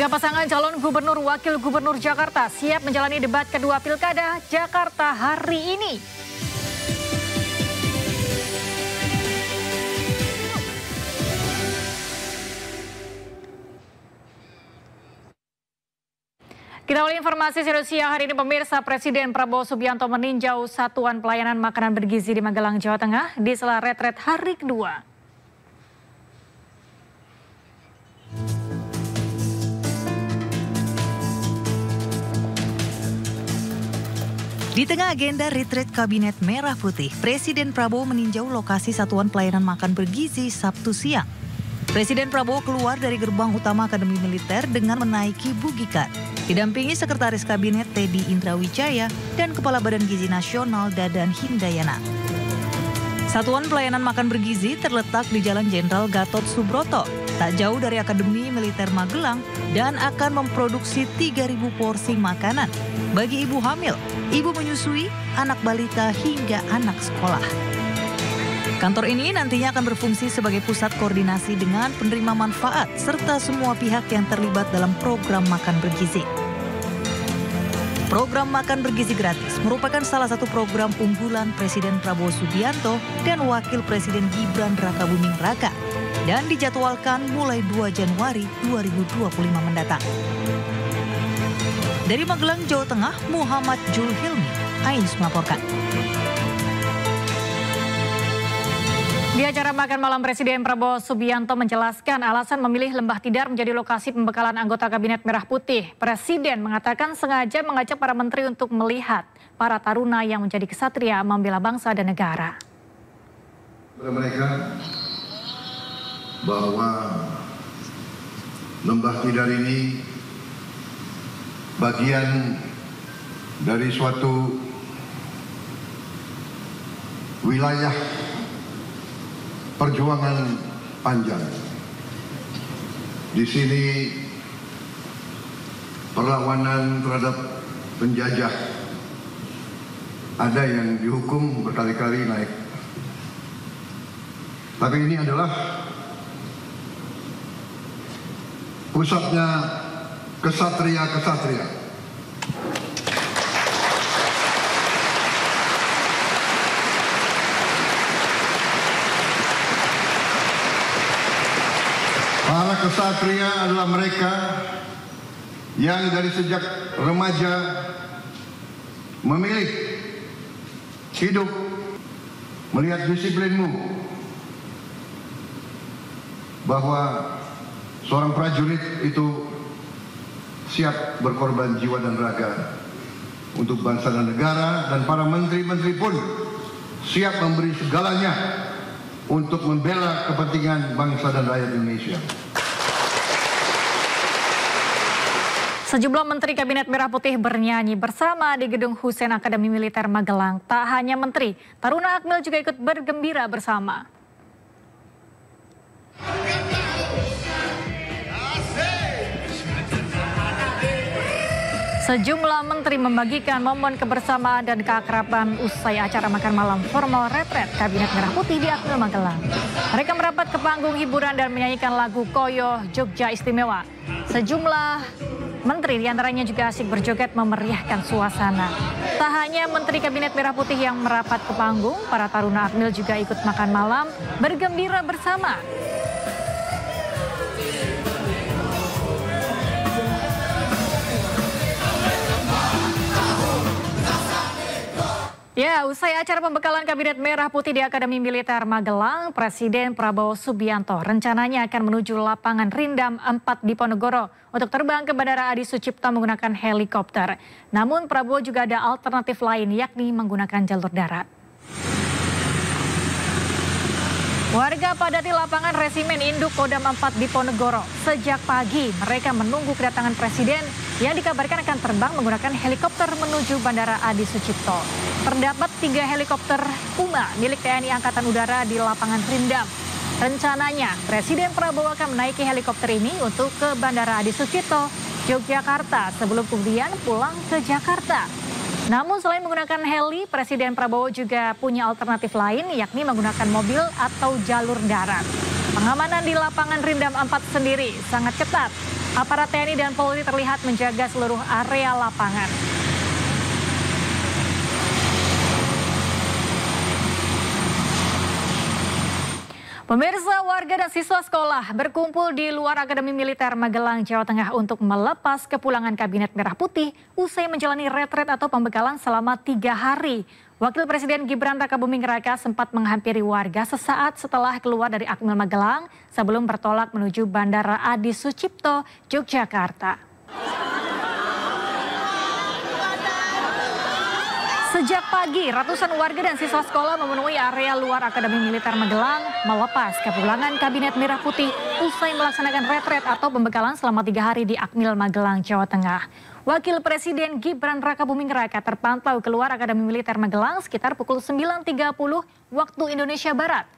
Tiga pasangan calon gubernur wakil gubernur Jakarta siap menjalani debat kedua Pilkada Jakarta hari ini. Kita awali informasi siang hari ini pemirsa. Presiden Prabowo Subianto meninjau Satuan Pelayanan Makanan Bergizi di Magelang, Jawa Tengah di sela retret hari kedua. Di tengah agenda retret Kabinet Merah Putih, Presiden Prabowo meninjau lokasi Satuan Pelayanan Makan Bergizi Sabtu siang. Presiden Prabowo keluar dari gerbang utama Akademi Militer dengan menaiki Bugikan, didampingi Sekretaris Kabinet Teddy Indrawijaya dan Kepala Badan Gizi Nasional Dadan Hindayana. Satuan Pelayanan Makan Bergizi terletak di Jalan Jenderal Gatot Subroto, tak jauh dari Akademi Militer Magelang, dan akan memproduksi 3.000 porsi makanan bagi ibu hamil, ibu menyusui, anak balita hingga anak sekolah. Kantor ini nantinya akan berfungsi sebagai pusat koordinasi dengan penerima manfaat serta semua pihak yang terlibat dalam program makan bergizi. Program makan bergizi gratis merupakan salah satu program unggulan Presiden Prabowo Subianto dan Wakil Presiden Gibran Rakabuming Raka dan dijadwalkan mulai 2 Januari 2025 mendatang. Dari Magelang, Jawa Tengah, Muhammad Julhilmi, Ainus melaporkan. Di acara makan malam, Presiden Prabowo Subianto menjelaskan alasan memilih Lembah Tidar menjadi lokasi pembekalan anggota Kabinet Merah Putih. Presiden mengatakan sengaja mengajak para menteri untuk melihat para taruna yang menjadi kesatria membela bangsa dan negara. Kepada mereka bahwa Lembah Tidar ini bagian dari suatu wilayah perjuangan panjang. Di sini perlawanan terhadap penjajah ada yang dihukum berkali-kali naik. Tapi ini adalah pusatnya kesatria-kesatria. Para kesatria adalah mereka yang dari sejak remaja memilih hidup melihat disiplinmu, bahwa seorang prajurit itu siap berkorban jiwa dan raga untuk bangsa dan negara, dan para menteri-menteri pun siap memberi segalanya untuk membela kepentingan bangsa dan rakyat Indonesia. Sejumlah menteri Kabinet Merah Putih bernyanyi bersama di Gedung Hussein Akademi Militer Magelang. Tak hanya menteri, Taruna Akmil juga ikut bergembira bersama. Sejumlah menteri membagikan momen kebersamaan dan keakraban usai acara makan malam formal retret Kabinet Merah Putih di Akmil Magelang. Mereka merapat ke panggung hiburan dan menyanyikan lagu Koyo Jogja Istimewa. Sejumlah menteri diantaranya juga asik berjoget memeriahkan suasana. Tak hanya menteri Kabinet Merah Putih yang merapat ke panggung, para taruna Akmil juga ikut makan malam bergembira bersama. Ya, usai acara pembekalan Kabinet Merah Putih di Akademi Militer Magelang, Presiden Prabowo Subianto rencananya akan menuju lapangan Rindam 4 di Ponorogo untuk terbang ke Bandara Adi Sucipto menggunakan helikopter. Namun Prabowo juga ada alternatif lain, yakni menggunakan jalur darat. Warga padati lapangan Resimen Induk Kodam 4 di Ponorogo. Sejak pagi mereka menunggu kedatangan Presiden yang dikabarkan akan terbang menggunakan helikopter menuju Bandara Adi Sucipto. Terdapat 3 helikopter Puma milik TNI Angkatan Udara di lapangan Rindam. Rencananya Presiden Prabowo akan menaiki helikopter ini untuk ke Bandara Adi Sucipto, Yogyakarta sebelum kemudian pulang ke Jakarta. Namun selain menggunakan heli, Presiden Prabowo juga punya alternatif lain, yakni menggunakan mobil atau jalur darat. Pengamanan di lapangan Rindam 4 sendiri sangat ketat. Aparat TNI dan Polri terlihat menjaga seluruh area lapangan. Pemirsa, warga dan siswa sekolah berkumpul di luar Akademi Militer Magelang, Jawa Tengah untuk melepas kepulangan Kabinet Merah Putih usai menjalani retret atau pembekalan selama 3 hari. Wakil Presiden Gibran Rakabuming Raka sempat menghampiri warga sesaat setelah keluar dari Akmil Magelang sebelum bertolak menuju Bandara Adi Sucipto, Yogyakarta. Sejak pagi, ratusan warga dan siswa sekolah memenuhi area luar Akademi Militer Magelang melepas kepulangan Kabinet Merah Putih usai melaksanakan retret atau pembekalan selama 3 hari di Akmil Magelang, Jawa Tengah. Wakil Presiden Gibran Rakabuming Raka terpantau keluar Akademi Militer Magelang sekitar pukul 9.30 waktu Indonesia Barat.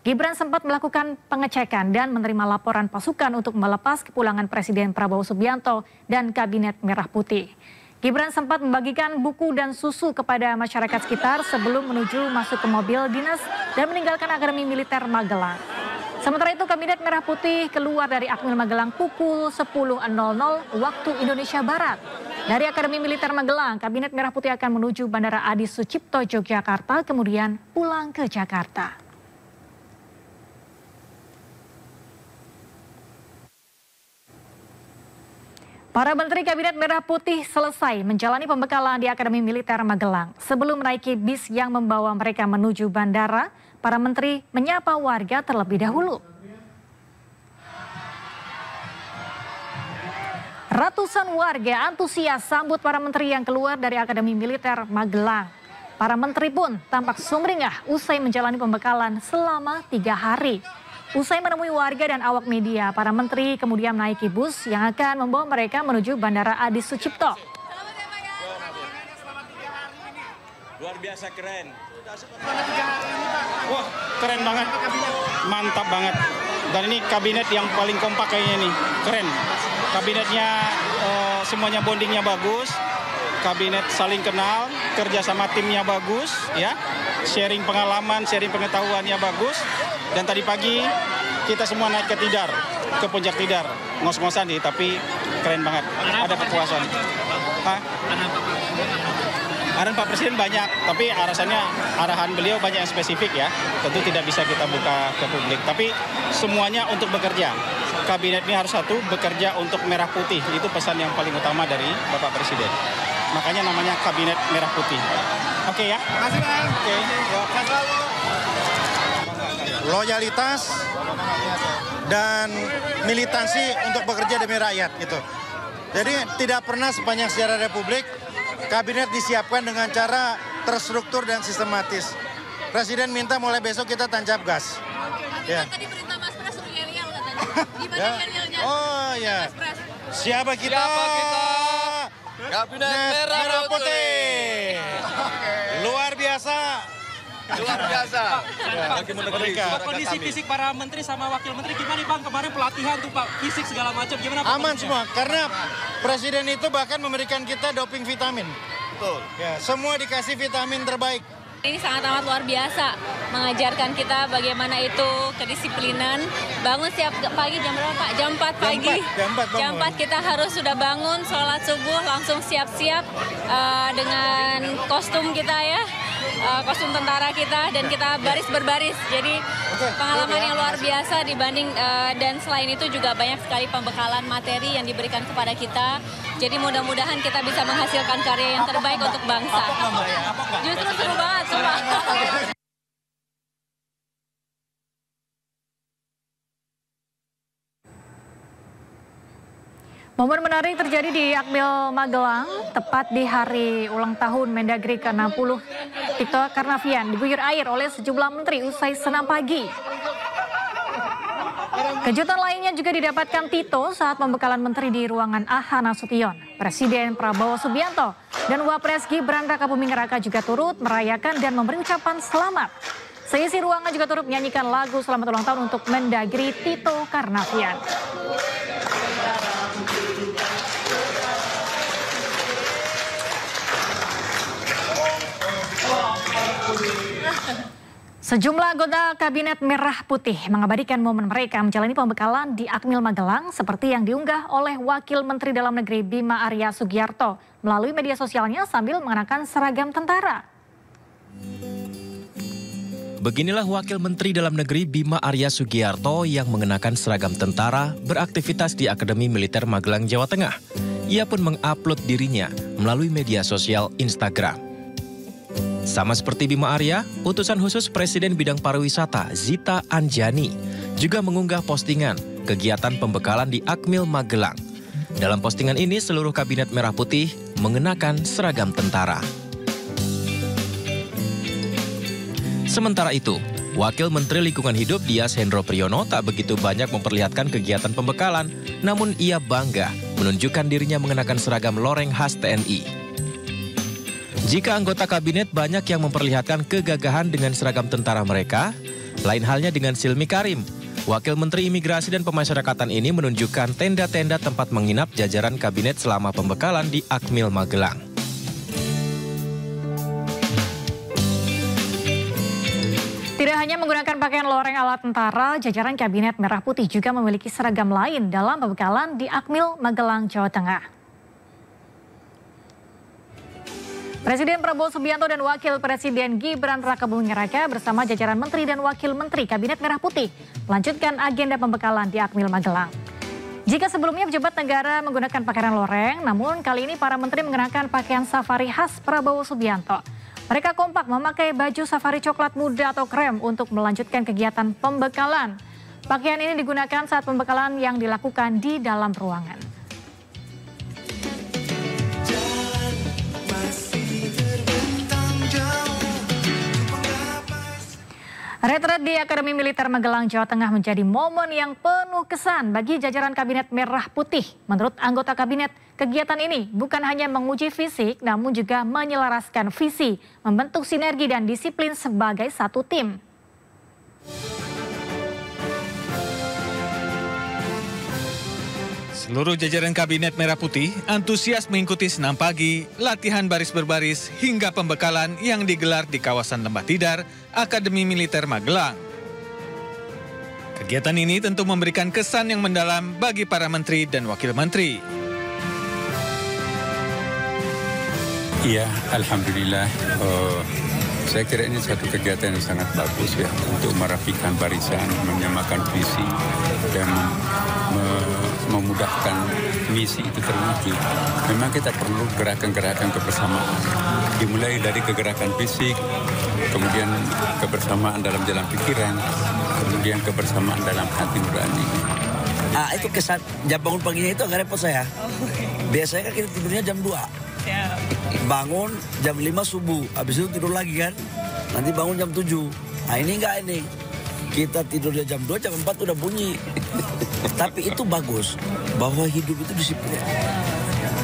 Gibran sempat melakukan pengecekan dan menerima laporan pasukan untuk melepas kepulangan Presiden Prabowo Subianto dan Kabinet Merah Putih. Gibran sempat membagikan buku dan susu kepada masyarakat sekitar sebelum menuju masuk ke mobil dinas dan meninggalkan Akademi Militer Magelang. Sementara itu Kabinet Merah Putih keluar dari Akmil Magelang pukul 10.00 waktu Indonesia Barat. Dari Akademi Militer Magelang, Kabinet Merah Putih akan menuju Bandara Adi Sucipto, Yogyakarta, kemudian pulang ke Jakarta. Para Menteri Kabinet Merah Putih selesai menjalani pembekalan di Akademi Militer Magelang. Sebelum menaiki bis yang membawa mereka menuju bandara, para menteri menyapa warga terlebih dahulu. Ratusan warga antusias sambut para menteri yang keluar dari Akademi Militer Magelang. Para menteri pun tampak sumringah usai menjalani pembekalan selama 3 hari. Usai menemui warga dan awak media, para menteri kemudian menaiki bus yang akan membawa mereka menuju Bandara Adi Sucipto. Luar biasa keren. Wah, keren banget. Mantap banget. Dan ini kabinet yang paling kompak kayaknya nih. Keren. Kabinetnya semuanya bondingnya bagus. Kabinet saling kenal, kerja sama timnya bagus, ya. Sharing pengalaman, sharing pengetahuannya bagus. Dan tadi pagi kita semua naik ke Tidar, ke puncak Tidar. Ngos-ngosan nih, tapi keren banget. Ada kepuasan. Arahan Pak Presiden banyak, tapi arahan beliau banyak yang spesifik ya. Tentu tidak bisa kita buka ke publik. Tapi semuanya untuk bekerja. Kabinet ini harus satu, bekerja untuk Merah Putih. Itu pesan yang paling utama dari Bapak Presiden. Makanya namanya Kabinet Merah Putih. Oke ya? Terima kasih, Bang. Oke. Loyalitas dan militansi untuk bekerja demi rakyat gitu. Jadi tidak pernah sepanjang sejarah Republik kabinet disiapkan dengan cara terstruktur dan sistematis. Presiden minta mulai besok kita tancap gas. Ya. Tadi perintah Mas Pras untuk yel-yel katanya. Gimana Ya. yel-yelnya? Oh ya. Mas Pras. Siapa kita? Kabinet Merah Putih. Luar biasa. Luar biasa. Kondisi fisik para menteri sama wakil menteri gimana Bang? Kemarin pelatihan tuh Pak, fisik segala macam gimana Pak? Aman semua, karena presiden itu bahkan memberikan kita doping vitamin. Betul. Ya, semua dikasih vitamin terbaik. Ini sangat amat luar biasa, mengajarkan kita bagaimana itu kedisiplinan. Bangun setiap pagi jam berapa Pak? Jam 4 pagi. Jam 4 bangun. Kita harus sudah bangun, sholat subuh, langsung siap-siap dengan kostum kita ya. Kostum tentara kita dan kita baris berbaris. Jadi pengalaman yang luar biasa dibanding dan selain itu juga banyak sekali pembekalan materi yang diberikan kepada kita. Jadi mudah-mudahan kita bisa menghasilkan karya yang terbaik untuk bangsa. Justru seru banget semua. Momen menarik terjadi di Akmil Magelang, tepat di hari ulang tahun Mendagri ke-60 Tito Karnavian diguyur air oleh sejumlah menteri usai senam pagi. Kejutan lainnya juga didapatkan Tito saat pembekalan menteri di ruangan AH Nasution. Presiden Prabowo Subianto dan Wapres Gibran Rakabuming Raka juga turut merayakan dan memberi ucapan selamat. Seisi ruangan juga turut menyanyikan lagu selamat ulang tahun untuk Mendagri Tito Karnavian. Sejumlah anggota Kabinet Merah Putih mengabadikan momen mereka menjalani pembekalan di Akmil Magelang seperti yang diunggah oleh Wakil Menteri Dalam Negeri Bima Arya Sugiarto melalui media sosialnya sambil mengenakan seragam tentara. Beginilah Wakil Menteri Dalam Negeri Bima Arya Sugiarto yang mengenakan seragam tentara beraktivitas di Akademi Militer Magelang, Jawa Tengah. Ia pun mengupload dirinya melalui media sosial Instagram. Sama seperti Bima Arya, utusan khusus Presiden Bidang Pariwisata Zita Anjani juga mengunggah postingan kegiatan pembekalan di Akmil Magelang. Dalam postingan ini seluruh Kabinet Merah Putih mengenakan seragam tentara. Sementara itu, Wakil Menteri Lingkungan Hidup Dias Hendro Priyono tak begitu banyak memperlihatkan kegiatan pembekalan, namun ia bangga menunjukkan dirinya mengenakan seragam loreng khas TNI. Jika anggota kabinet banyak yang memperlihatkan kegagahan dengan seragam tentara mereka, lain halnya dengan Silmi Karim. Wakil Menteri Imigrasi dan Pemasyarakatan ini menunjukkan tenda-tenda tempat menginap jajaran kabinet selama pembekalan di Akmil Magelang. Tidak hanya menggunakan pakaian loreng ala tentara, jajaran Kabinet Merah Putih juga memiliki seragam lain dalam pembekalan di Akmil Magelang, Jawa Tengah. Presiden Prabowo Subianto dan Wakil Presiden Gibran Rakebuming Raka bersama jajaran Menteri dan Wakil Menteri Kabinet Merah Putih melanjutkan agenda pembekalan di Akmil Magelang. Jika sebelumnya pejabat negara menggunakan pakaian loreng, namun kali ini para menteri mengenakan pakaian safari khas Prabowo Subianto. Mereka kompak memakai baju safari coklat muda atau krem untuk melanjutkan kegiatan pembekalan. Pakaian ini digunakan saat pembekalan yang dilakukan di dalam ruangan. Retret di Akademi Militer Magelang, Jawa Tengah menjadi momen yang penuh kesan bagi jajaran Kabinet Merah Putih. Menurut anggota kabinet, kegiatan ini bukan hanya menguji fisik, namun juga menyelaraskan visi, membentuk sinergi dan disiplin sebagai satu tim. Seluruh jajaran Kabinet Merah Putih antusias mengikuti senam pagi, latihan baris berbaris, hingga pembekalan yang digelar di kawasan Lembah Tidar, Akademi Militer Magelang. Kegiatan ini tentu memberikan kesan yang mendalam bagi para menteri dan wakil menteri. Iya, alhamdulillah. Saya kira ini satu kegiatan yang sangat bagus ya untuk merapikan barisan, menyamakan visi dan memudahkan misi itu terwujud. Memang kita perlu gerakan-gerakan kebersamaan. Dimulai dari kegerakan fisik, kemudian kebersamaan dalam jalan pikiran, kemudian kebersamaan dalam hati nurani. Itu kesan jam bangun paginya itu agak repot saya. Biasanya kan kita tidurnya jam 2. Bangun jam 5 subuh, habis itu tidur lagi kan. Nanti bangun jam 7. Nah ini enggak ini. Kita tidurnya jam 2, jam 4 udah bunyi. Tapi itu bagus, bahwa hidup itu disiplin.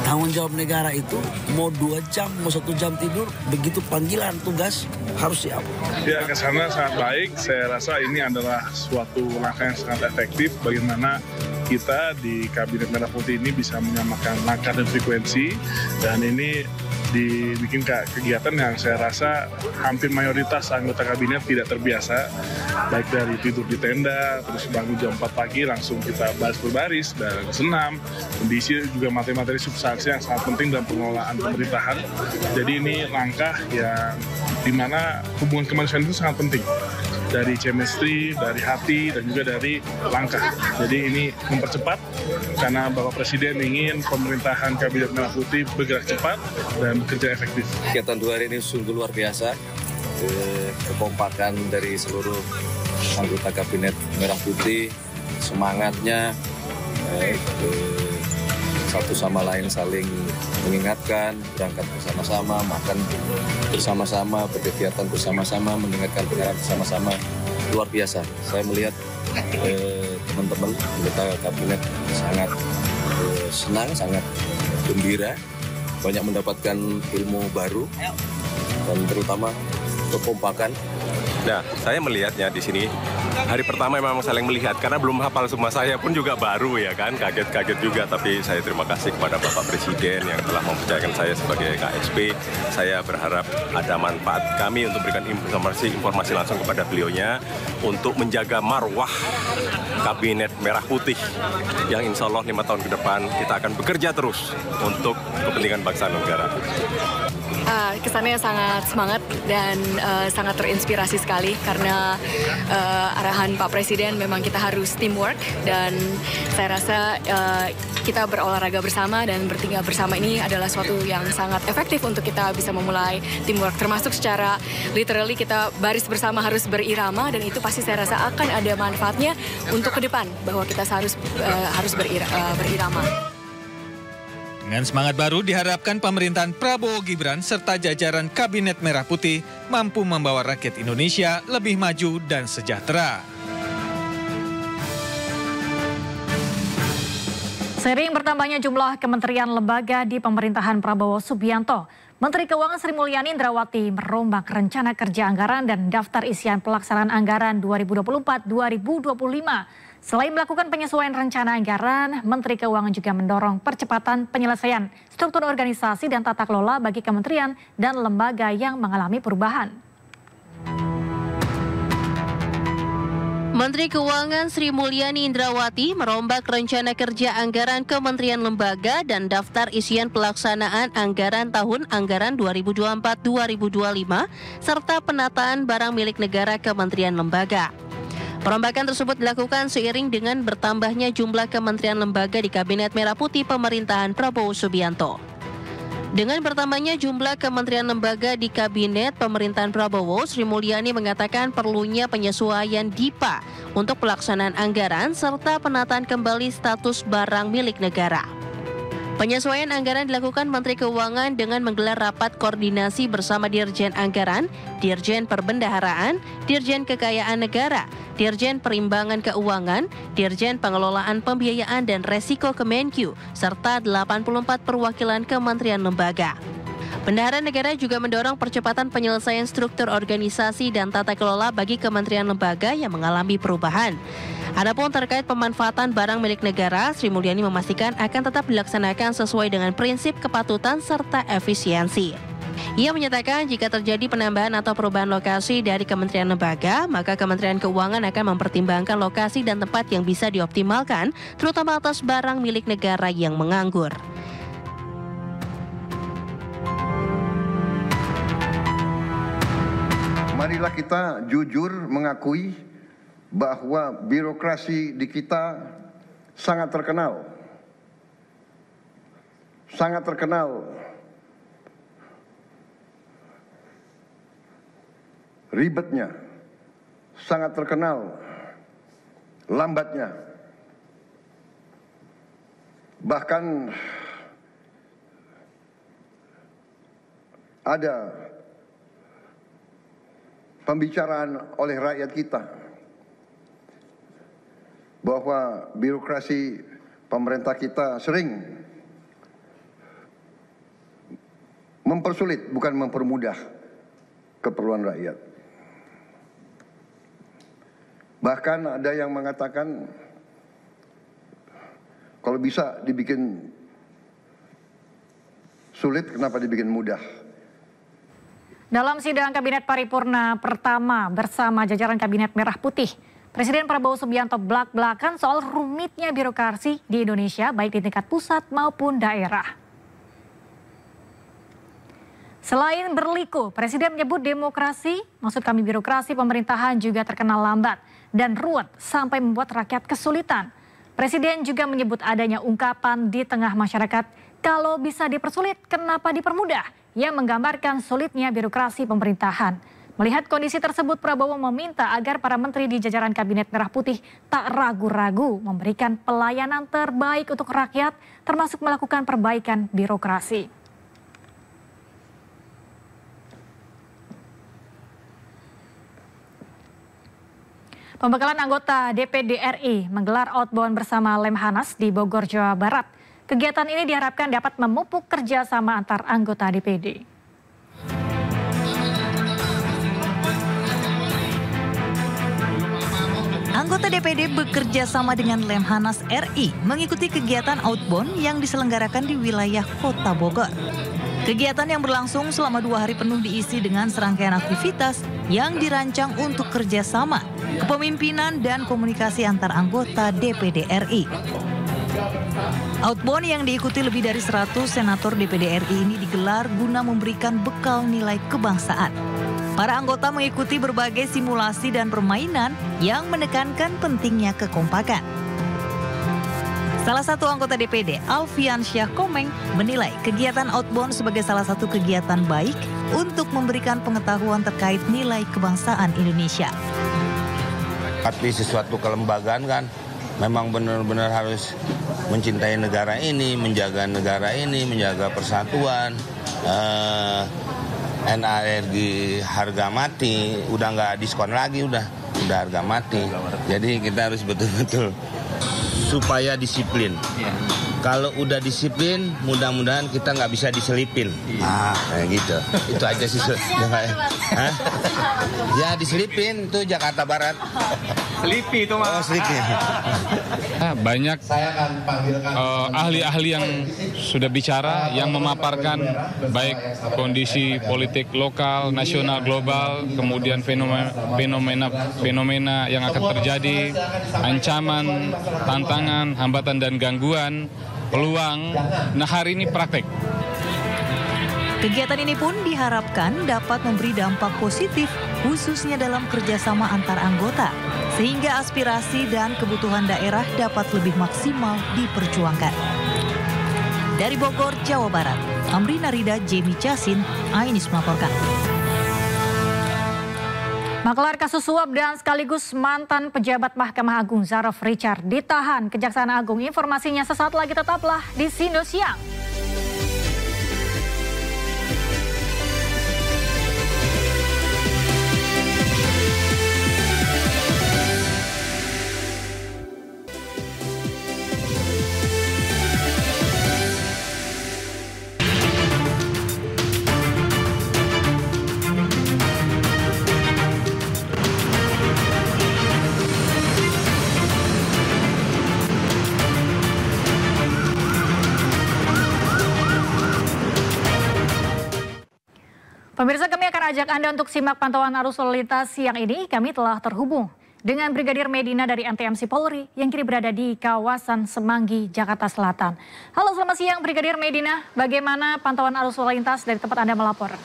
Tanggung jawab negara itu mau 2 jam, mau 1 jam tidur, begitu panggilan tugas harus siap. Ya, kesana sangat baik. Saya rasa ini adalah suatu langkah yang sangat efektif bagaimana kita di Kabinet Merah Putih ini bisa menyamakan langkah dan frekuensi, dan ini dibikin kegiatan yang saya rasa hampir mayoritas anggota kabinet tidak terbiasa, baik dari tidur di tenda, terus bangun jam 4 pagi langsung kita baris berbaris dan senam, kondisi juga materi-materi substansi yang sangat penting dalam pengelolaan pemerintahan. Jadi ini langkah yang dimana hubungan kemanusiaan itu sangat penting. Dari chemistry, dari hati, dan juga dari langkah. Jadi ini mempercepat karena Bapak Presiden ingin pemerintahan Kabinet Merah Putih bergerak cepat dan bekerja efektif. Kegiatan 2 hari ini sungguh luar biasa. Kekompakan dari seluruh anggota Kabinet Merah Putih, semangatnya, satu sama lain saling mengingatkan, berangkat bersama-sama, makan bersama-sama, berkegiatan bersama-sama, mendengarkan penjelasan bersama-sama, luar biasa. Saya melihat teman-teman anggota kabinet sangat senang, sangat gembira, banyak mendapatkan ilmu baru, dan terutama kekompakan Nah, saya melihatnya di sini hari pertama memang saling melihat karena belum hafal semua, saya pun juga baru ya kan, kaget-kaget juga. Tapi saya terima kasih kepada Bapak Presiden yang telah mempercayakan saya sebagai KSP. Saya berharap ada manfaat kami untuk berikan informasi langsung kepada beliaunya untuk menjaga marwah Kabinet Merah Putih yang insya Allah 5 tahun ke depan kita akan bekerja terus untuk kepentingan bangsa dan negara. Kesannya sangat semangat dan sangat terinspirasi sekali karena arahan Pak Presiden memang kita harus teamwork, dan saya rasa kita berolahraga bersama dan bertinggal bersama ini adalah suatu yang sangat efektif untuk kita bisa memulai teamwork, termasuk secara literally kita baris bersama harus berirama, dan itu pasti saya rasa akan ada manfaatnya untuk ke depan bahwa kita harus berirama. Dengan semangat baru diharapkan pemerintahan Prabowo Gibran serta jajaran Kabinet Merah Putih mampu membawa rakyat Indonesia lebih maju dan sejahtera. Seiring bertambahnya jumlah kementerian lembaga di pemerintahan Prabowo Subianto, Menteri Keuangan Sri Mulyani Indrawati merombak rencana kerja anggaran dan daftar isian pelaksanaan anggaran 2024-2025. Selain melakukan penyesuaian rencana anggaran, Menteri Keuangan juga mendorong percepatan penyelesaian struktur organisasi dan tata kelola bagi kementerian dan lembaga yang mengalami perubahan. Menteri Keuangan Sri Mulyani Indrawati merombak rencana kerja anggaran kementerian lembaga dan daftar isian pelaksanaan anggaran tahun anggaran 2024-2025 serta penataan barang milik negara kementerian lembaga. Perombakan tersebut dilakukan seiring dengan bertambahnya jumlah kementerian lembaga di Kabinet Merah Putih pemerintahan Prabowo Subianto. Dengan bertambahnya jumlah kementerian lembaga di Kabinet pemerintahan Prabowo, Sri Mulyani mengatakan perlunya penyesuaian DIPA untuk pelaksanaan anggaran serta penataan kembali status barang milik negara. Penyesuaian anggaran dilakukan Menteri Keuangan dengan menggelar rapat koordinasi bersama Dirjen Anggaran, Dirjen Perbendaharaan, Dirjen Kekayaan Negara, Dirjen Perimbangan Keuangan, Dirjen Pengelolaan Pembiayaan dan Resiko Kemenkyu, serta 84 perwakilan kementerian lembaga. Bendahara Negara juga mendorong percepatan penyelesaian struktur organisasi dan tata kelola bagi kementerian lembaga yang mengalami perubahan. Adapun terkait pemanfaatan barang milik negara, Sri Mulyani memastikan akan tetap dilaksanakan sesuai dengan prinsip kepatutan serta efisiensi. Ia menyatakan jika terjadi penambahan atau perubahan lokasi dari kementerian lembaga, maka Kementerian Keuangan akan mempertimbangkan lokasi dan tempat yang bisa dioptimalkan, terutama atas barang milik negara yang menganggur. Marilah kita jujur mengakui bahwa birokrasi di kita sangat terkenal. Sangat terkenal ribetnya, sangat terkenal lambatnya. Bahkan ada pembicaraan oleh rakyat kita bahwa birokrasi pemerintah kita sering mempersulit, bukan mempermudah keperluan rakyat. Bahkan ada yang mengatakan kalau bisa dibikin sulit, kenapa dibikin mudah? Dalam sidang Kabinet Paripurna pertama bersama jajaran Kabinet Merah Putih, Presiden Prabowo Subianto belak-belakan soal rumitnya birokrasi di Indonesia baik di tingkat pusat maupun daerah. Selain berliku, Presiden menyebut demokrasi, maksud kami birokrasi pemerintahan juga terkenal lambat dan ruwet sampai membuat rakyat kesulitan. Presiden juga menyebut adanya ungkapan di tengah masyarakat, kalau bisa dipersulit, kenapa dipermudah? Yang menggambarkan sulitnya birokrasi pemerintahan. Melihat kondisi tersebut, Prabowo meminta agar para menteri di jajaran Kabinet Merah Putih tak ragu-ragu memberikan pelayanan terbaik untuk rakyat, termasuk melakukan perbaikan birokrasi. Pembekalan anggota DPD RI menggelar outbound bersama Lemhanas di Bogor, Jawa Barat. Kegiatan ini diharapkan dapat memupuk kerjasama antar anggota DPD. Anggota DPD bekerja sama dengan Lemhanas RI mengikuti kegiatan outbound yang diselenggarakan di wilayah Kota Bogor. Kegiatan yang berlangsung selama 2 hari penuh diisi dengan serangkaian aktivitas yang dirancang untuk kerjasama, kepemimpinan, dan komunikasi antar anggota DPD RI. Outbound yang diikuti lebih dari 100 senator DPD RI ini digelar guna memberikan bekal nilai kebangsaan. Para anggota mengikuti berbagai simulasi dan permainan yang menekankan pentingnya kekompakan. Salah satu anggota DPD, Alfian Syah Komeng, menilai kegiatan outbound sebagai salah satu kegiatan baik untuk memberikan pengetahuan terkait nilai kebangsaan Indonesia. Tapi sesuatu kelembagaan kan memang benar-benar harus mencintai negara ini, menjaga persatuan. NARG harga mati, udah nggak diskon lagi, udah harga mati. Jadi kita harus betul-betul supaya disiplin. Kalau udah disiplin, mudah-mudahan kita nggak bisa diselipin. Kayak gitu. Itu aja sih. Ya diselipin itu Jakarta Barat. Selipi itu mah. Oh, selipi. Banyak ahli-ahli yang sudah bicara, yang memaparkan baik kondisi politik lokal, nasional, global, kemudian fenomena yang akan terjadi, ancaman, tantangan, hambatan dan gangguan, peluang. Nah, hari ini praktek. Kegiatan ini pun diharapkan dapat memberi dampak positif khususnya dalam kerjasama antar anggota, sehingga aspirasi dan kebutuhan daerah dapat lebih maksimal diperjuangkan. Dari Bogor, Jawa Barat, Amrina Rida, Jemi Jasin, Ainis melaporkan. Maklar kasus suap dan sekaligus mantan pejabat Mahkamah Agung Zaraf Richard ditahan Kejaksaan Agung. Informasinya sesaat lagi, tetaplah di Sindo Siang. Pemirsa, kami akan ajak Anda untuk simak pantauan arus lalu lintas siang ini. Kami telah terhubung dengan Brigadir Medina dari NTMC Polri yang kini berada di kawasan Semanggi, Jakarta Selatan. Halo, selamat siang Brigadir Medina. Bagaimana pantauan arus lalu lintas dari tempat Anda melapor?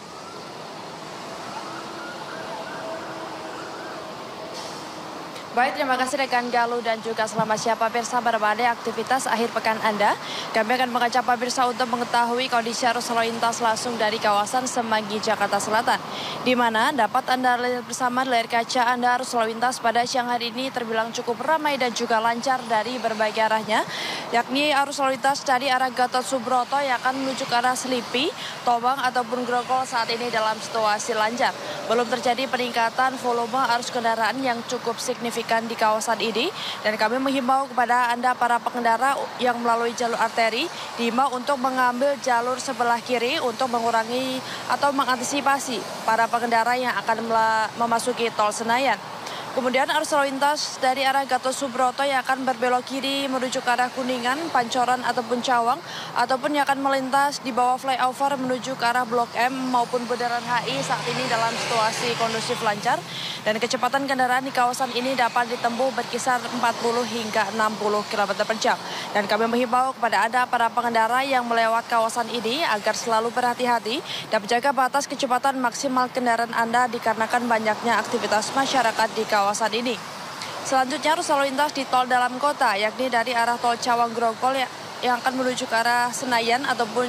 Baik, terima kasih rekan Galuh dan juga selamat siang pemirsa pada aktivitas akhir pekan Anda. Kami akan mengajak pemirsa untuk mengetahui kondisi arus lalu lintas langsung dari kawasan Semanggi, Jakarta Selatan. Di mana dapat Anda lihat bersama di layar kaca Anda arus lalu lintas pada siang hari ini terbilang cukup ramai dan juga lancar dari berbagai arahnya. Yakni arus lalu lintas dari arah Gatot Subroto yang akan menuju ke arah Selipi, Tobang ataupun Grogol saat ini dalam situasi lancar. Belum terjadi peningkatan volume arus kendaraan yang cukup signifikan di kawasan ini, dan kami menghimbau kepada Anda para pengendara yang melalui jalur arteri diimbau untuk mengambil jalur sebelah kiri untuk mengurangi atau mengantisipasi para pengendara yang akan memasuki tol Senayan. Kemudian arus lalu lintas dari arah Gatot Subroto yang akan berbelok kiri menuju ke arah Kuningan, Pancoran ataupun Cawang, ataupun yang akan melintas di bawah flyover menuju ke arah Blok M maupun Bundaran HI saat ini dalam situasi kondusif lancar. Dan kecepatan kendaraan di kawasan ini dapat ditempuh berkisar 40 hingga 60 km per jam. Dan kami menghimbau kepada Anda para pengendara yang melewati kawasan ini agar selalu berhati-hati dan menjaga batas kecepatan maksimal kendaraan Anda dikarenakan banyaknya aktivitas masyarakat di kawasan ini. Selanjutnya arus lalu lintas di tol dalam kota, yakni dari arah tol Cawang Grogol yang akan menuju ke arah Senayan ataupun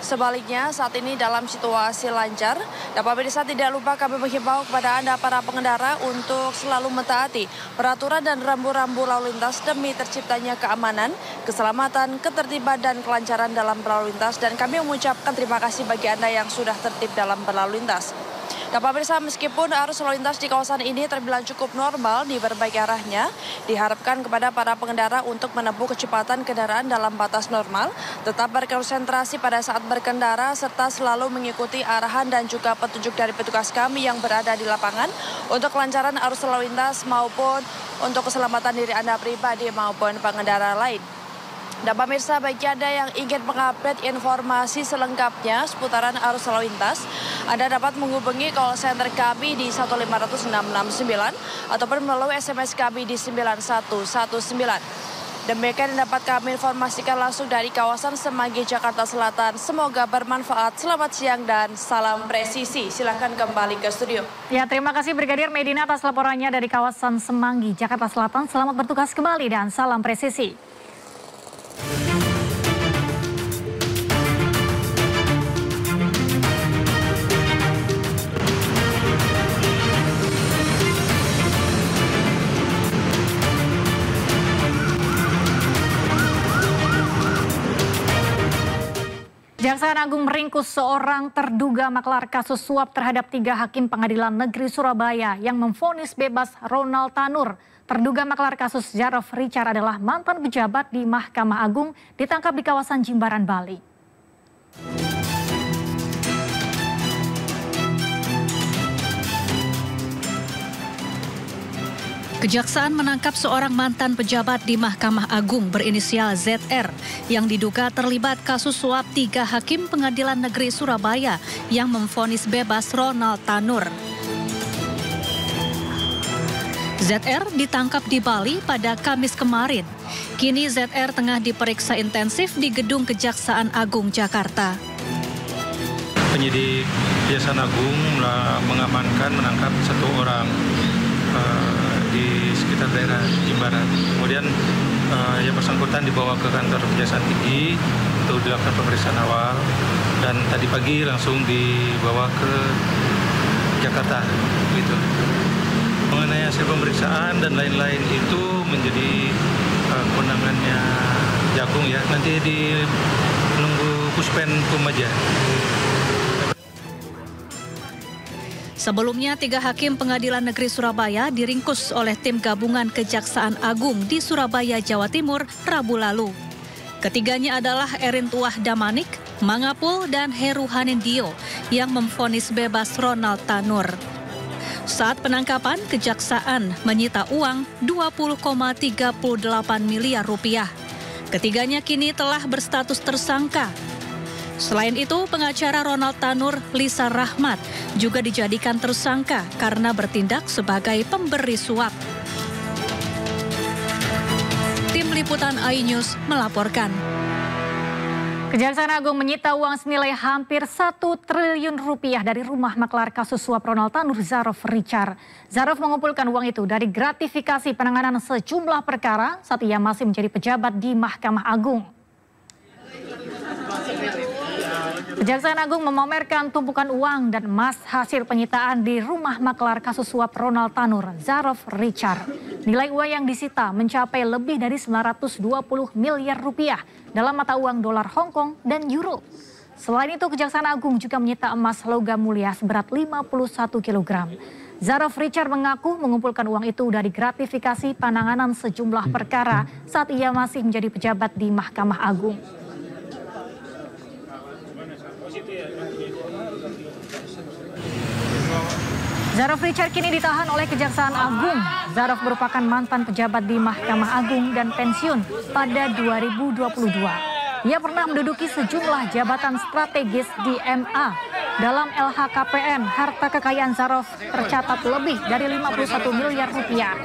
sebaliknya saat ini dalam situasi lancar. Dan pemirsa, tidak lupa kami menghimbau kepada Anda para pengendara untuk selalu mentaati peraturan dan rambu-rambu lalu lintas demi terciptanya keamanan, keselamatan, ketertiban dan kelancaran dalam berlalu lintas. Dan kami mengucapkan terima kasih bagi Anda yang sudah tertib dalam berlalu lintas. Nah, pemirsa, meskipun arus lalu lintas di kawasan ini terbilang cukup normal di berbagai arahnya, diharapkan kepada para pengendara untuk menempuh kecepatan kendaraan dalam batas normal, tetap berkonsentrasi pada saat berkendara, serta selalu mengikuti arahan dan juga petunjuk dari petugas kami yang berada di lapangan untuk kelancaran arus lalu lintas maupun untuk keselamatan diri Anda pribadi maupun pengendara lain. Dan pemirsa, bagi Anda yang ingin mengupdate informasi selengkapnya seputaran arus lalu lintas, Anda dapat menghubungi call center kami di 1500669 ataupun melalui SMS kami di 9119. Demikian yang dapat kami informasikan langsung dari kawasan Semanggi, Jakarta Selatan. Semoga bermanfaat. Selamat siang dan salam presisi. Silakan kembali ke studio. Ya, terima kasih Brigadir Medina atas laporannya dari kawasan Semanggi, Jakarta Selatan. Selamat bertugas kembali dan salam presisi. Kejaksaan Agung meringkus seorang terduga maklar kasus suap terhadap 3 hakim Pengadilan Negeri Surabaya yang memvonis bebas Ronald Tanur. Terduga maklar kasus Zarov Richard adalah mantan pejabat di Mahkamah Agung, ditangkap di kawasan Jimbaran, Bali. Kejaksaan menangkap seorang mantan pejabat di Mahkamah Agung berinisial ZR yang diduga terlibat kasus suap 3 hakim Pengadilan Negeri Surabaya yang memvonis bebas Ronald Tanur. ZR ditangkap di Bali pada Kamis kemarin. Kini ZR tengah diperiksa intensif di Gedung Kejaksaan Agung Jakarta. Penyidik Kejaksaan Agung menangkap 1 orang di sekitar daerah Jimbaran. Kemudian yang bersangkutan dibawa ke kantor Kejaksaan Tinggi untuk dilakukan pemeriksaan awal, dan tadi pagi langsung dibawa ke Jakarta. Gitu. Mengenai hasil pemeriksaan dan lain-lain itu menjadi kewenangannya Jagung ya. Nanti menunggu Puspenkum aja. Sebelumnya 3 hakim Pengadilan Negeri Surabaya diringkus oleh tim gabungan Kejaksaan Agung di Surabaya, Jawa Timur, Rabu lalu. Ketiganya adalah Erin Tuah Damanik, Mangapul, dan Heru Hanindio yang memvonis bebas Ronald Tanur. Saat penangkapan, Kejaksaan menyita uang 20,38 miliar rupiah. Ketiganya kini telah berstatus tersangka. Selain itu, pengacara Ronald Tanur, Lisa Rahmat, juga dijadikan tersangka karena bertindak sebagai pemberi suap. Tim Liputan iNews melaporkan. Kejaksaan Agung menyita uang senilai hampir 1 triliun rupiah dari rumah maklar kasus suap Ronald Tanur, Zarov Richard. Zarov mengumpulkan uang itu dari gratifikasi penanganan sejumlah perkara saat ia masih menjadi pejabat di Mahkamah Agung. Kejaksaan Agung memamerkan tumpukan uang dan emas hasil penyitaan di rumah maklar kasus suap Ronald Tanur, Zarov Richard. Nilai uang yang disita mencapai lebih dari 920 miliar rupiah dalam mata uang dolar Hong Kong dan euro. Selain itu, Kejaksaan Agung juga menyita emas logam mulia seberat 51 kg. Zarov Richard mengaku mengumpulkan uang itu dari gratifikasi penanganan sejumlah perkara saat ia masih menjadi pejabat di Mahkamah Agung. Zarov Richard kini ditahan oleh Kejaksaan Agung. Zarov merupakan mantan pejabat di Mahkamah Agung dan pensiun pada 2022. Ia pernah menduduki sejumlah jabatan strategis di MA. Dalam LHKPN, harta kekayaan Zarov tercatat lebih dari 51 miliar rupiah.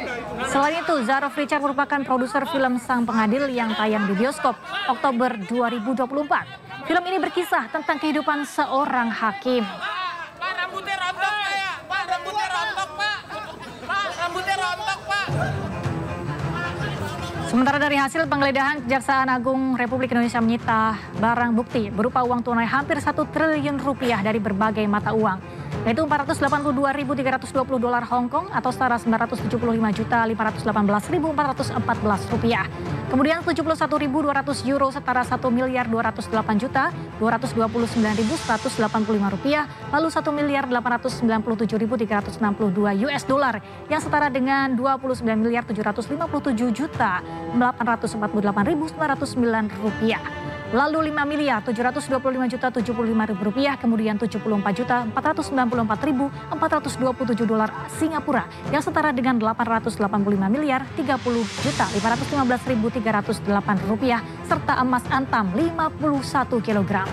Selain itu, Zarov Richard merupakan produser film Sang Pengadil yang tayang di bioskop Oktober 2024. Film ini berkisah tentang kehidupan seorang hakim. Sementara dari hasil penggeledahan, Kejaksaan Agung Republik Indonesia menyita barang bukti berupa uang tunai hampir 1 triliun rupiah dari berbagai mata uang. yaitu $482.320 Hong Kong atau setara $975.518.414. Kemudian 71.200 euro setara $1.208.229.185. Lalu $1.897.362 yang setara dengan $29.747.848.909. Lalu $5.725.075.000, kemudian $74.494.427 Singapura yang setara dengan $885.030.515.308 serta emas antam 51 kg.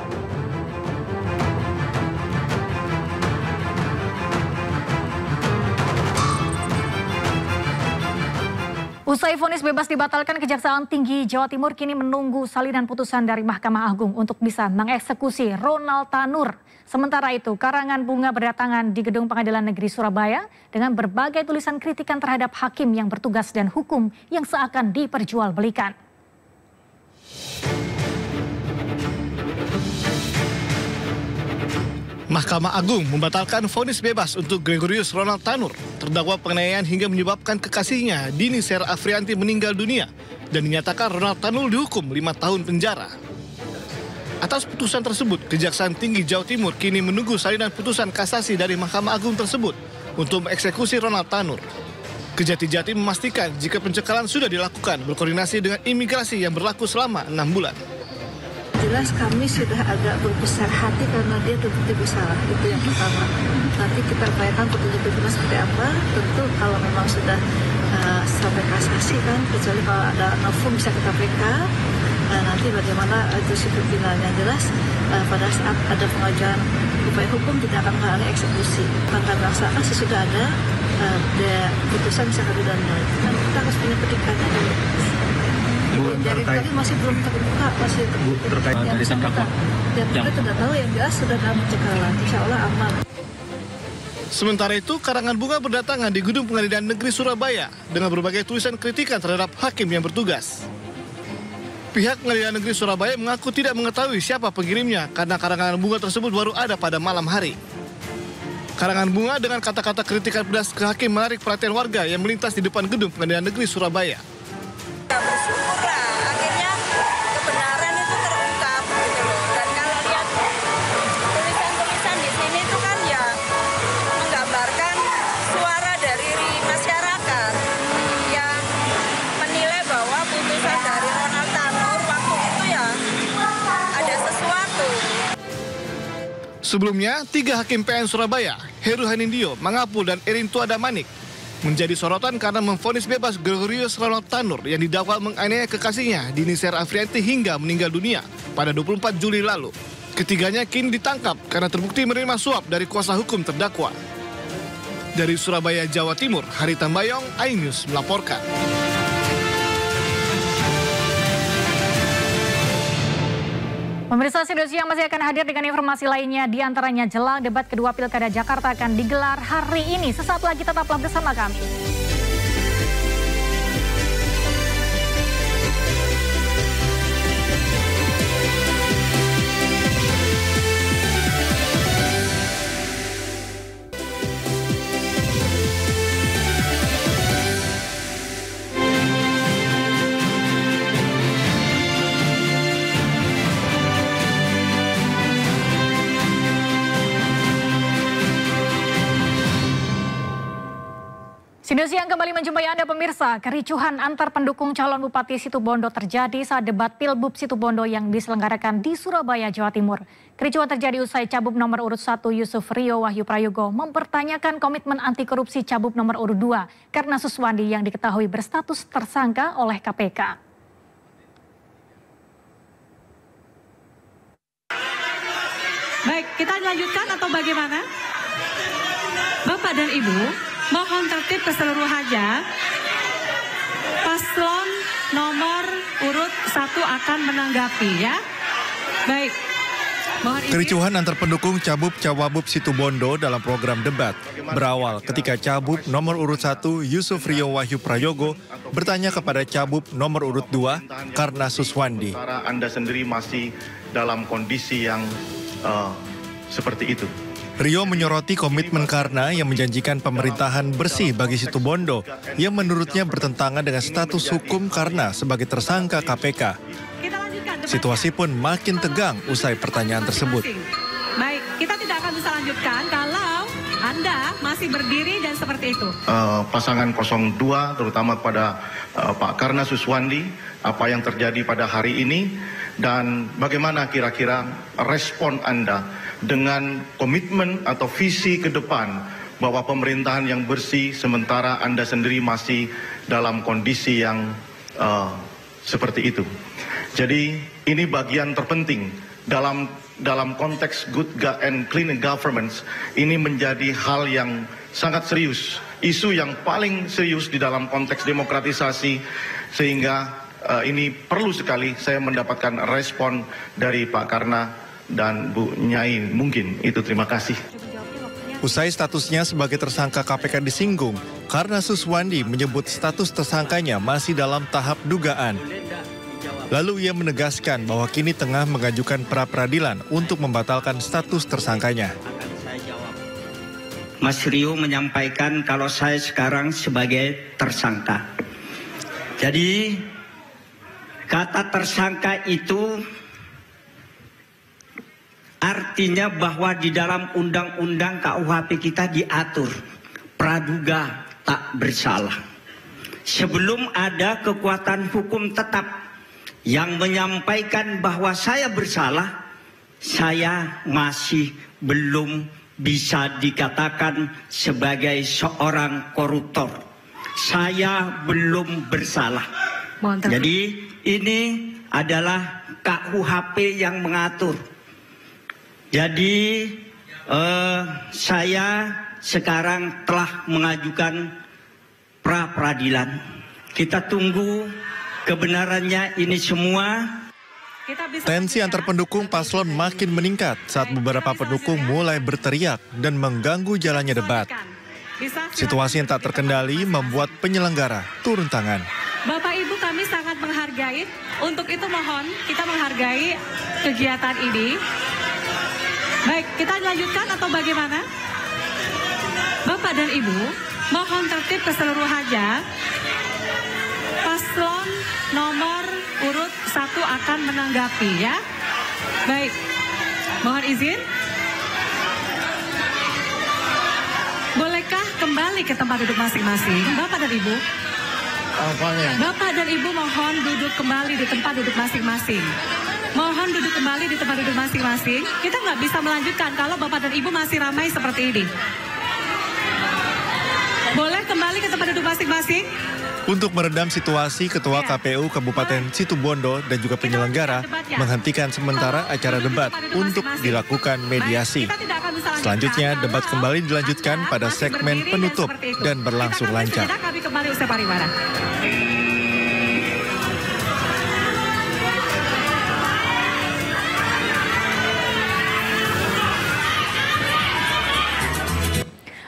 Usai vonis bebas dibatalkan, Kejaksaan Tinggi Jawa Timur kini menunggu salinan putusan dari Mahkamah Agung untuk bisa mengeksekusi Ronald Tanur. Sementara itu, karangan bunga berdatangan di Gedung Pengadilan Negeri Surabaya dengan berbagai tulisan kritikan terhadap hakim yang bertugas dan hukum yang seakan diperjualbelikan. Mahkamah Agung membatalkan vonis bebas untuk Gregorius Ronald Tanur, terdakwa penganiayaan hingga menyebabkan kekasihnya Dini Sera Afrianti meninggal dunia dan dinyatakan Ronald Tanur dihukum 5 tahun penjara. Atas putusan tersebut, Kejaksaan Tinggi Jawa Timur kini menunggu salinan putusan kasasi dari Mahkamah Agung tersebut untuk mengeksekusi Ronald Tanur. Kejati Jatim memastikan jika pencekalan sudah dilakukan berkoordinasi dengan imigrasi yang berlaku selama 6 bulan. Jelas kami sudah agak berbesar hati karena dia terbukti bersalah, itu yang pertama. Nanti kita upayakan petunjuk-petunjuknya seperti apa. Tentu kalau memang sudah sampai kasasi kan, kecuali kalau ada novum bisa kita PK. Nanti bagaimana itu sikap finalnya. Jelas pada saat ada pengajuan upaya hukum tidak akan mengalami eksekusi. Maka melaksanakan sesudah ada putusan bisa kami dandai. Dan kita harus punya petikannya dulu. Jadi tadi masih belum terbuka, masih terkait yang bersangkutan. Dan kita tidak tahu, yang jelas sudah dalam pencekalan. Insya Allah aman. Sementara itu, karangan bunga berdatangan di Gedung Pengadilan Negeri Surabaya dengan berbagai tulisan kritikan terhadap hakim yang bertugas. Pihak Pengadilan Negeri Surabaya mengaku tidak mengetahui siapa pengirimnya karena karangan bunga tersebut baru ada pada malam hari. Karangan bunga dengan kata-kata kritikan pedas ke hakim menarik perhatian warga yang melintas di depan Gedung Pengadilan Negeri Surabaya. Bersyukurlah, akhirnya kebenaran itu terungkap gitu loh. Dan kalau lihat tulisan-tulisan di sini itu kan ya menggambarkan suara dari masyarakat yang menilai bahwa putusan dari Ronald Tanur waktu itu ya ada sesuatu. Sebelumnya, 3 hakim PN Surabaya, Heru Hanindyo, Mangapul, dan Erintua Damanik menjadi sorotan karena memvonis bebas Gregorius Ronald Tanur yang didakwa menganiaya kekasihnya Dini Sera Afrianti hingga meninggal dunia pada 24 Juli lalu. Ketiganya kini ditangkap karena terbukti menerima suap dari kuasa hukum terdakwa. Dari Surabaya, Jawa Timur, Hari Tambayong, iNews melaporkan. Pemirsa, Sido Siang masih akan hadir dengan informasi lainnya, di antaranya jelang debat kedua Pilkada Jakarta akan digelar hari ini. Sesaat lagi tetaplah bersama kami. Sido Siang kembali menjumpai Anda pemirsa. Kericuhan antar pendukung calon Bupati Situbondo terjadi saat debat Pilbub Situbondo yang diselenggarakan di Surabaya, Jawa Timur. Kericuhan terjadi usai Cabup nomor urut 1 Yusuf Rio Wahyu Prayogo mempertanyakan komitmen anti korupsi Cabup nomor urut 2 karena Suswandi yang diketahui berstatus tersangka oleh KPK. Baik, kita lanjutkan atau bagaimana? Bapak dan Ibu, mohon tertib keseluruhannya. Paslon nomor urut 1 akan menanggapi ya. Baik. Kericuhan antar pendukung Cabup Cawabub Situbondo dalam program debat berawal ketika Cabup nomor urut 1 Yusuf Rio Wahyu Prayogo bertanya kepada Cabup nomor urut 2 karena Suswandi. Anda sendiri masih dalam kondisi yang seperti itu. Rio menyoroti komitmen Karna yang menjanjikan pemerintahan bersih bagi Situbondo yang menurutnya bertentangan dengan status hukum Karna sebagai tersangka KPK. Situasi pun makin tegang usai pertanyaan tersebut. Baik, kita tidak akan bisa lanjutkan kalau Anda masih berdiri dan seperti itu. Pasangan 02 terutama pada Pak Karna Suswandi, apa yang terjadi pada hari ini dan bagaimana kira-kira respon Anda dengan komitmen atau visi ke depan bahwa pemerintahan yang bersih sementara Anda sendiri masih dalam kondisi yang seperti itu. Jadi ini bagian terpenting dalam konteks good and clean governance. Ini menjadi hal yang sangat serius, isu yang paling serius di dalam konteks demokratisasi, sehingga ini perlu sekali saya mendapatkan respon dari Pak Karna dan Bu Nyai. Mungkin itu, terima kasih. Usai statusnya sebagai tersangka KPK disinggung, Karna Suswandi menyebut status tersangkanya masih dalam tahap dugaan. Lalu ia menegaskan bahwa kini tengah mengajukan pra-peradilan untuk membatalkan status tersangkanya. Mas Rio menyampaikan kalau saya sekarang sebagai tersangka. Jadi kata tersangka itu artinya bahwa di dalam undang-undang KUHP kita diatur praduga tak bersalah. Sebelum ada kekuatan hukum tetap yang menyampaikan bahwa saya bersalah, saya masih belum bisa dikatakan sebagai seorang koruptor. Saya belum bersalah. Jadi ini adalah KUHP yang mengatur. Jadi saya sekarang telah mengajukan pra-peradilan. Kita tunggu kebenarannya ini semua. Tensi antar pendukung paslon makin meningkat saat beberapa pendukung mulai berteriak dan mengganggu jalannya debat. Situasi yang tak terkendali membuat penyelenggara turun tangan. Bapak Ibu, kami sangat menghargai. Untuk itu mohon kita menghargai kegiatan ini. Baik, kita lanjutkan atau bagaimana? Bapak dan Ibu, mohon tertib keseluruhannya. Paslon nomor urut 1 akan menanggapi ya. Baik, mohon izin. Bolehkah kembali ke tempat duduk masing-masing? Bapak dan Ibu. Bapak dan Ibu mohon duduk kembali di tempat duduk masing-masing. Mohon duduk kembali di tempat duduk masing-masing. Kita nggak bisa melanjutkan kalau Bapak dan Ibu masih ramai seperti ini. Boleh kembali ke tempat duduk masing-masing? Untuk meredam situasi, Ketua KPU Kabupaten Situbondo dan juga penyelenggara menghentikan sementara acara debat untuk dilakukan mediasi. Selanjutnya, debat kembali dilanjutkan pada segmen penutup dan berlangsung lancar. Kami kembali usai pariwara.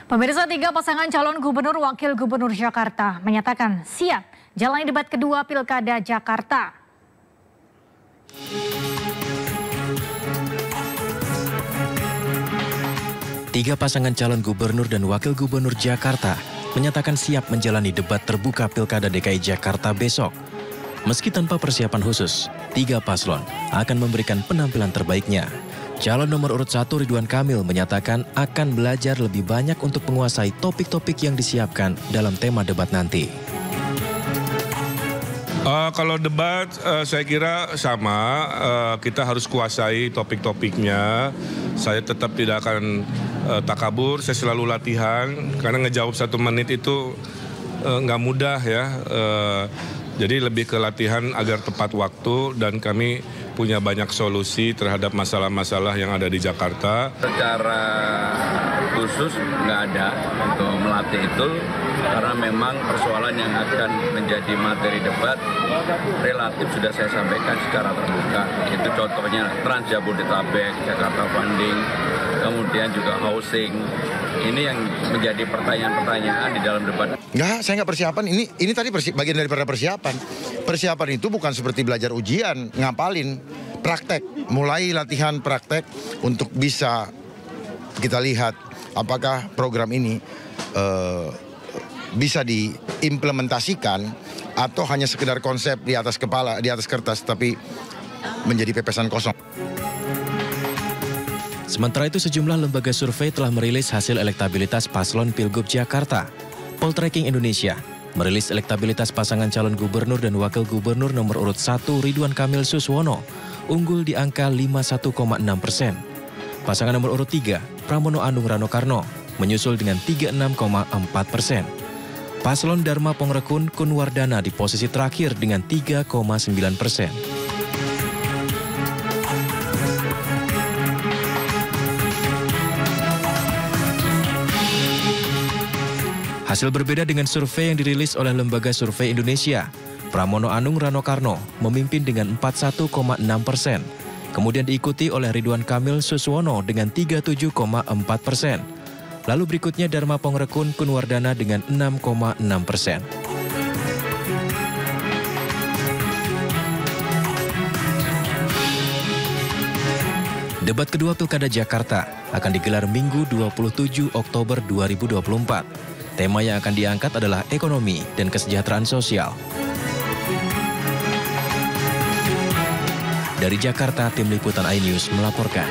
Pemirsa, 3 pasangan calon gubernur wakil gubernur Jakarta menyatakan siap jalani debat kedua Pilkada Jakarta. Tiga pasangan calon gubernur dan wakil gubernur Jakarta menyatakan siap menjalani debat terbuka Pilkada DKI Jakarta besok. Meski tanpa persiapan khusus, 3 paslon akan memberikan penampilan terbaiknya. Calon nomor urut 1 Ridwan Kamil menyatakan akan belajar lebih banyak untuk menguasai topik-topik yang disiapkan dalam tema debat nanti. Kalau debat saya kira sama, kita harus kuasai topik-topiknya. Saya tetap tidak akan takabur, saya selalu latihan, karena ngejawab 1 menit itu nggak mudah ya. Jadi lebih ke latihan agar tepat waktu dan kami punya banyak solusi terhadap masalah-masalah yang ada di Jakarta. Secara khusus nggak ada untuk melatih itu, karena memang persoalan yang akan menjadi materi debat relatif sudah saya sampaikan secara terbuka. Itu contohnya Trans Jabodetabek, Jakarta Funding, kemudian juga housing. Ini yang menjadi pertanyaan-pertanyaan di dalam debat. Enggak, saya nggak persiapan. Ini tadi bagian daripada persiapan. Persiapan itu bukan seperti belajar ujian, ngapalin, praktek. Mulai latihan praktek untuk bisa kita lihat apakah program ini bisa diimplementasikan atau hanya sekedar konsep di atas kepala, di atas kertas, tapi menjadi pepesan kosong. Sementara itu sejumlah lembaga survei telah merilis hasil elektabilitas paslon Pilgub Jakarta. Poltreking Indonesia merilis elektabilitas pasangan calon gubernur dan wakil gubernur nomor urut 1 Ridwan Kamil Suswono unggul di angka 51,6%. Pasangan nomor urut 3 Pramono Anung Rano Karno menyusul dengan 36,4%. Paslon Dharma Pongrekun Kunwardana di posisi terakhir dengan 3,9%. Hasil berbeda dengan survei yang dirilis oleh Lembaga Survei Indonesia. Pramono Anung Rano Karno memimpin dengan 41,6%. Kemudian diikuti oleh Ridwan Kamil Suswono dengan 37,4%. Lalu berikutnya Dharma Pongrekun Kunwardana dengan 6,6%. Debat kedua Pilkada Jakarta akan digelar Minggu 27 Oktober 2024. Tema yang akan diangkat adalah ekonomi dan kesejahteraan sosial. Dari Jakarta, Tim Liputan iNews melaporkan.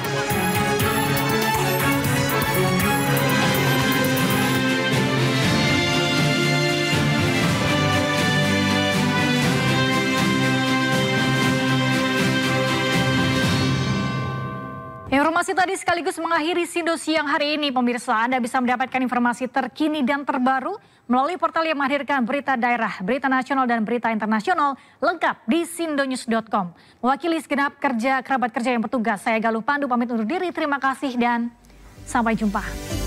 Informasi tadi sekaligus mengakhiri Sindo Siang hari ini. Pemirsa, Anda bisa mendapatkan informasi terkini dan terbaru melalui portal yang menghadirkan berita daerah, berita nasional, dan berita internasional lengkap di sindonews.com. Mewakili segenap kerabat kerja yang bertugas, saya Galuh Pandu pamit undur diri. Terima kasih dan sampai jumpa.